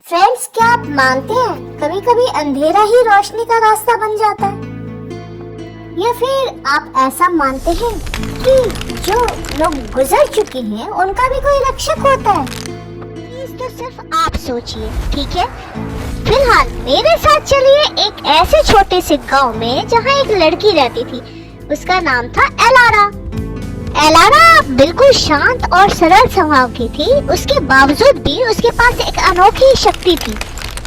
Friends, क्या आप मानते हैं कभी कभी अंधेरा ही रोशनी का रास्ता बन जाता है? या फिर आप ऐसा मानते हैं कि जो लोग गुजर चुके हैं उनका भी कोई रक्षक होता है? प्लीज तो सिर्फ आप सोचिए, ठीक है? फिलहाल मेरे साथ चलिए एक ऐसे छोटे से गांव में जहां एक लड़की रहती थी। उसका नाम था एलारा। एलारा बिल्कुल शांत और सरल स्वभाव की थी। उसके बावजूद भी उसके पास एक अनोखी शक्ति थी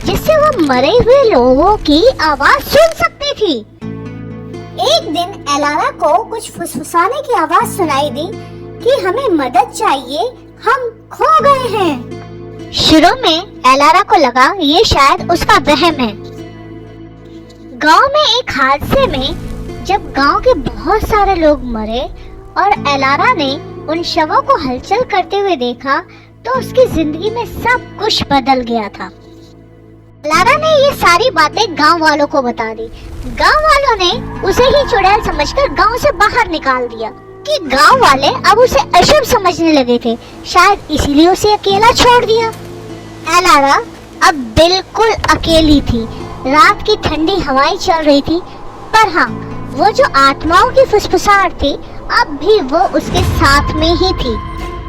जिससे वो मरे हुए लोगों की आवाज सुन सकती थी। एक दिन एलारा को कुछ फुसफुसाने की आवाज सुनाई दी कि हमें मदद चाहिए, हम खो गए हैं। शुरू में एलारा को लगा ये शायद उसका वहम है। गांव में एक हादसे में जब गांव के बहुत सारे लोग मरे और एलारा ने उन शवों को हलचल करते हुए देखा तो उसकी जिंदगी में सब कुछ बदल गया था। एलारा ने ये सारी बातें गांव वालों को बता दी। गांव वालों ने उसे ही चुड़ैल समझकर गांव से बाहर निकाल दिया कि गांव वाले अब उसे अशुभ समझने लगे थे। शायद इसीलिए उसे अकेला छोड़ दिया। एलारा अब बिल्कुल अकेली थी। रात की ठंडी हवाएं चल रही थी, पर हाँ, वो जो आत्माओं की फुसफुसाहट थी अब भी वो उसके साथ में ही थी।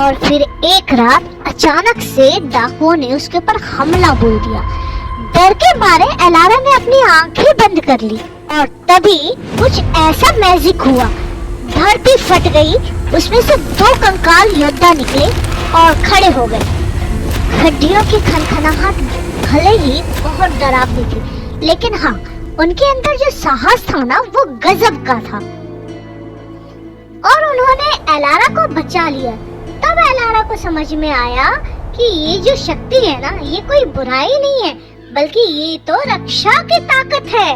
और फिर एक रात अचानक से डाकुओं ने उसके ऊपर हमला बोल दिया। डर के मारे एलारा ने अपनी आंखें बंद कर ली और तभी कुछ ऐसा मैजिक हुआ। धरती फट गई, उसमें से दो कंकाल योद्धा निकले और खड़े हो गए। हड्डियों की खनखनाहट भले ही बहुत डरावनी थी, लेकिन हाँ, उनके अंदर जो साहस था ना, वो गजब का था। और उन्होंने एलारा को बचा लिया। तब एलारा को समझ में आया कि ये जो शक्ति है ना, ये कोई बुराई नहीं है, बल्कि ये तो रक्षा की ताकत है।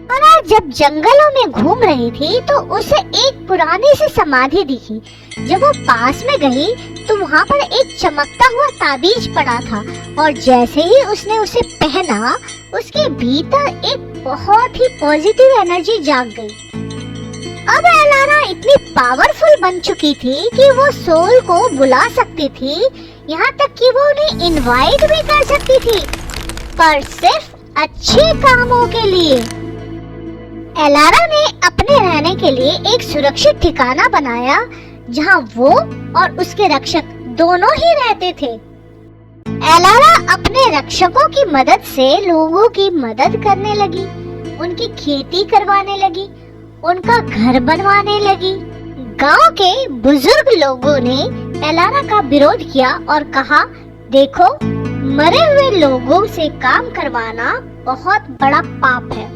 और आज जब जंगलों में घूम रही थी तो उसे एक पुरानी सी समाधि दिखी। जब वो पास में गई तो वहाँ पर एक चमकता हुआ ताबीज पड़ा था और जैसे ही उसने उसे पहना, उसके भीतर एक बहुत ही पॉजिटिव एनर्जी जाग गई। अब एलारा इतनी पावरफुल बन चुकी थी कि वो सोल को बुला सकती थी, यहाँ तक कि वो उन्हें इनवाइट भी कर सकती थी, पर सिर्फ अच्छे कामों के लिए। एलारा ने अपने रहने के लिए एक सुरक्षित ठिकाना बनाया जहाँ वो और उसके रक्षक दोनों ही रहते थे। एलारा अपने रक्षकों की मदद से लोगों की मदद करने लगी, उनकी खेती करवाने लगी, उनका घर बनवाने लगी। गांव के बुजुर्ग लोगों ने एलारा का विरोध किया और कहा, देखो, मरे हुए लोगों से काम करवाना बहुत बड़ा पाप है।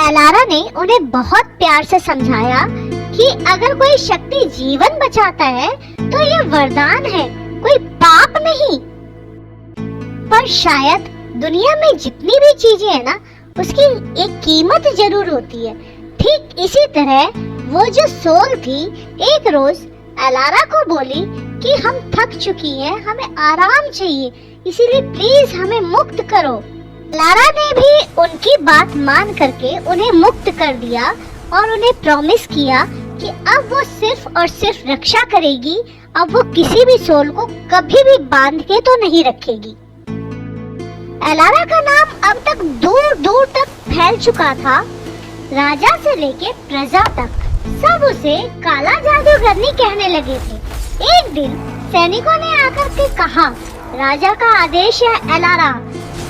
एलारा ने उन्हें बहुत प्यार से समझाया कि अगर कोई शक्ति जीवन बचाता है तो ये वरदान है, कोई पाप नहीं। पर शायद दुनिया में जितनी भी चीजें हैं ना, उसकी एक कीमत जरूर होती है। ठीक इसी तरह वो जो सोल थी एक रोज एलारा को बोली कि हम थक चुकी हैं, हमें आराम चाहिए, इसीलिए प्लीज हमें मुक्त करो। एलारा ने भी उनकी बात मान करके उन्हें मुक्त कर दिया और उन्हें प्रॉमिस किया कि अब वो सिर्फ और सिर्फ रक्षा करेगी। अब वो किसी भी सोल को कभी भी बांध के तो नहीं रखेगी। एलारा का नाम अब तक दूर दूर तक फैल चुका था। राजा से लेके प्रजा तक सब उसे काला जादूगरनी कहने लगे थे। एक दिन सैनिकों ने आकर के कहा, राजा का आदेश है एलारा,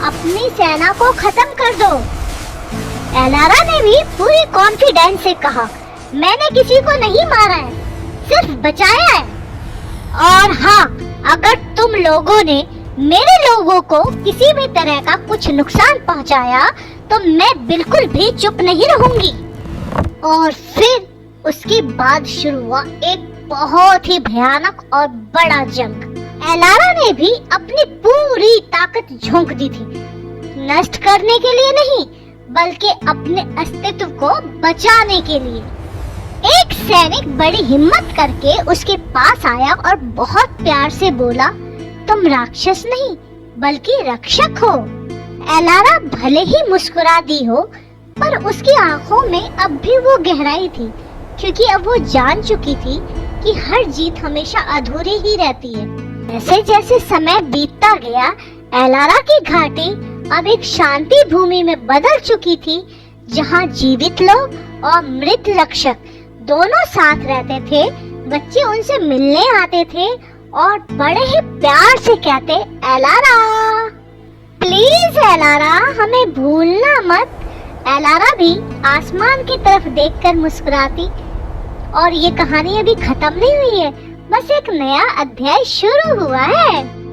अपनी सेना को खत्म कर दो। एलारा ने भी पूरी कॉन्फिडेंस से कहा, मैंने किसी को नहीं मारा है, सिर्फ बचाया है। और हाँ, अगर तुम लोगों ने मेरे लोगों को किसी भी तरह का कुछ नुकसान पहुंचाया तो मैं बिल्कुल भी चुप नहीं रहूंगी। और फिर उसके बाद शुरू हुआ एक बहुत ही भयानक और बड़ा जंग। एलारा ने भी अपनी पूरी ताकत झोंक दी थी, नष्ट करने के लिए नहीं, बल्कि अपने अस्तित्व को बचाने के लिए। एक सैनिक बड़ी हिम्मत करके उसके पास आया और बहुत प्यार से बोला, तुम राक्षस नहीं बल्कि रक्षक हो। एलारा भले ही मुस्कुरा दी हो, पर उसकी आंखों में अब भी वो गहराई थी, क्योंकि अब वो जान चुकी थी कि हर जीत हमेशा अधूरी ही रहती है। जैसे जैसे समय बीतता गया, एलारा की घाटी अब एक शांति भूमि में बदल चुकी थी, जहाँ जीवित लोग और मृत रक्षक दोनों साथ रहते थे। बच्चे उनसे मिलने आते थे और बड़े ही प्यार से कहते, एलारा, प्लीज एलारा, हमें भूलना मत। एलारा भी आसमान की तरफ देखकर मुस्कुराती। और ये कहानी अभी खत्म नहीं हुई है, बस एक नया अध्याय शुरू हुआ है।